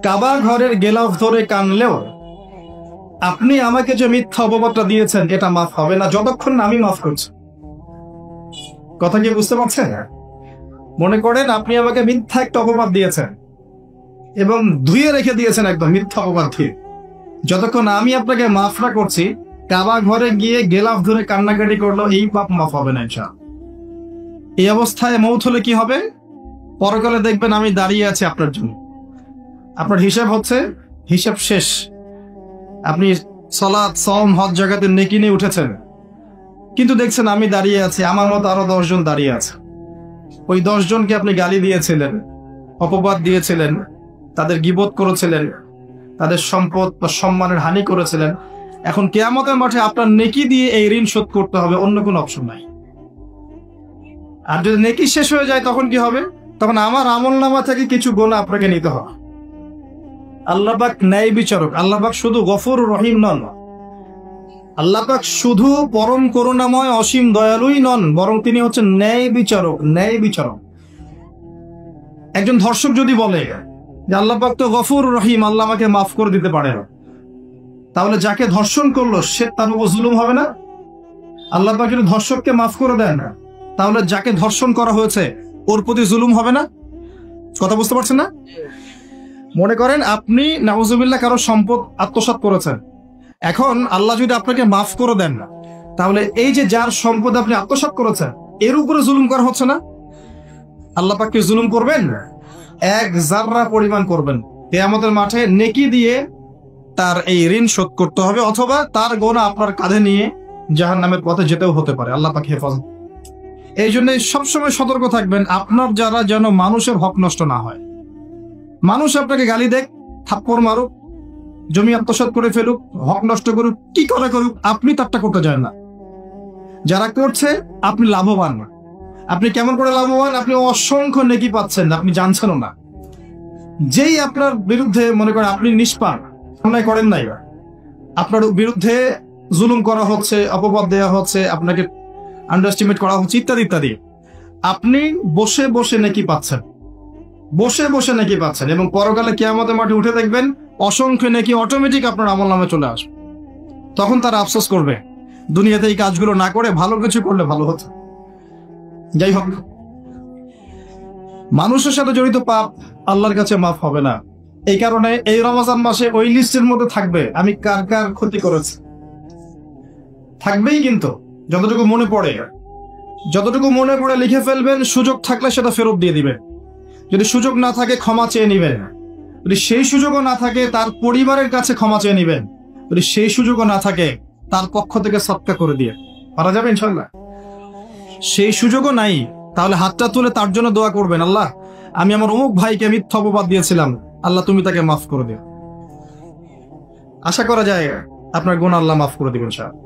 কাবা ঘরের গেলাফ ধরে কানলেও আপনি আমাকে যে মিথ্যা অপবাদটা দিয়েছেন এটা মাফ হবে না যতক্ষণ না আমি মাফ করছি। কথা কি বুঝতে পারছেন? মনে করেন আপনি আমাকে মিথ্যা একটা অপবাদ দিয়েছেন এবং ধুয়ে রেখে দিয়েছেন একদম মিথ্যা অপবাদ দিয়ে। যতক্ষণ আমি আপনাকে মাফ না করছি, কাবা ঘরে গিয়ে গেলাফ ধরে কান্নাকাটি করলো এই পাপ মাফ হবে না ইনশাআল্লাহ। এই অবস্থায় মৌত হলে কি হবে? পরকালে দেখবেন আমি দাঁড়িয়ে আছি আপনার জন্য। আপনার হিসাব হচ্ছে, হিসাব শেষ। আপনি সালাত, সওম, হজ জাকাতের নেকি নিয়ে উঠেছেন, কিন্তু দেখছেন আমি দাঁড়িয়ে আছি, আমার মতো আরো 10 জন দাঁড়িয়ে আছে। ওই 10 জনকে আপনি গালি দিয়েছিলেন, অপবাদ দিয়েছিলেন, তাদের গীবত করেছিলেন, তাদের সম্পদ বা সম্মানের হানি করেছিলেন। এখন কিয়ামতের মাঠে আপনার নেকি দিয়ে এই ঋণ শোধ করতে হবে, অন্য কোনো অপশন নাই। আর যদি নেকি শেষ হয়ে যায় তখন কি হবে? তখন আমার আমলনামা থেকে কিছু গুনাহ আপনাকে নিতে হবে। আল্লাহ পাক ন্যায় বিচারক। আল্লাহ পাক শুধু গফুর রহিম নন, আল্লাহ পাক শুধু পরম করুণাময় অসীম দয়ালুই নন, বরং তিনি হচ্ছেন ন্যায় বিচারক। ন্যায় বিচারক। একজন ধর্ষক যদি বলে যে আল্লাহ পাক তো গফুর রহিম, আল্লাহ আমাকে মাফ করে দিতে পারে না, তাহলে যাকে ধর্ষণ করলো সে তার উপর জুলুম হবে না? আল্লাহ পাক যদি ধর্ষককে মাফ করে দেন না, তাহলে যাকে ধর্ষণ করা হয়েছে ওর প্রতি জুলুম হবে না? কথা বুঝতে পারছেন না? মনে করেন আপনি নাউজুবিল্লাহ কারো সম্পদ আত্মসাৎ করেছেন, এখন আল্লাহ যদি আপনাকে মাফ করে দেন না, তাহলে এই যে যার সম্পদ আপনি আত্মসাৎ করেছেন এর উপরে জুলুম করা হচ্ছে না? আল্লাহ পাক কি জুলুম করবেন? এক জাররা পরিমাণ করবেন। কিয়ামতের মাঠে নেকি দিয়ে তার এই ঋণ শোধ করতে হবে, অথবা তার গুনাহ আপনার কাঁধে নিয়ে জাহান্নামের পথে যেতেও হতে পারে। আল্লাহ পাক হেফাজত। এই জন্য সবসময় সতর্ক থাকবেন আপনার যারা যেন মানুষের হক নষ্ট না হয়। মানুষ আপনাকে গালি দেখ, থাপ্পড় মারুক, জমি আত্মসাৎ করে ফেলুক, হক নষ্ট করুক, কি করে করুক, আপনি তারটা করতে যান না। যারা করছে আপনি লাভবান। আপনি কেমন করে লাভবান? আপনি অসংখ্য নেকি পাচ্ছেন, আপনি জানছেনও না। যেই আপনার বিরুদ্ধে মনে করেন আপনি নিষ্পাপ, অন্যায় করেন নাই, আপনার বিরুদ্ধে জুলুম করা হচ্ছে, অপবাদ দেওয়া হচ্ছে, আপনাকে আন্ডারএস্টিমেট করা হচ্ছে, ইত্যাদি ইত্যাদি, আপনি বসে বসে নেকি পাচ্ছেন, বসে বসে নেকি পাচ্ছেন। এবং পরকালে কিয়ামতের মাঠে উঠে দেখবেন অসংখ্য নেকি অটোমেটিক আপনার আমলনামে চলে আসবে। তখন তারা আফসোস করবে দুনিয়াতে এই কাজগুলো না করে ভালো কিছু করলে ভালো হতো। যাই হোক, মানুষের সাথে জড়িত পাপ আল্লাহর কাছে মাফ হবে না। এই কারণে এই রমজান মাসে ওই লিস্টের মধ্যে থাকবে আমি কার কার ক্ষতি করেছি, থাকবেই। কিন্তু যতটুকু মনে পড়ে লিখে ফেলবেন। সুযোগ থাকলে সেটা ফেরত দিয়ে দিবেন, যদি সুযোগ না থাকে ক্ষমা চেয়ে নিবেন, যদি সেই সুযোগও না থাকে তার পরিবারের কাছে ক্ষমা চেয়ে নিবেন, যদি সেই সুযোগও না থাকে তার পক্ষ থেকে সদকা করে দিয়ে পারা যাবে ইনশাআল্লাহ। সেই সুযোগও নাই, তাহলে হাতটা তুলে তার জন্য দোয়া করবেন, আল্লাহ আমি আমার অমুক ভাইকে মিথ্যা অপবাদ দিয়েছিলাম, আল্লাহ তুমি তাকে মাফ করে দিও। আশা করা যায় আপনার গুনাহ আল্লাহ মাফ করে দিবেন ইনশাআল্লাহ।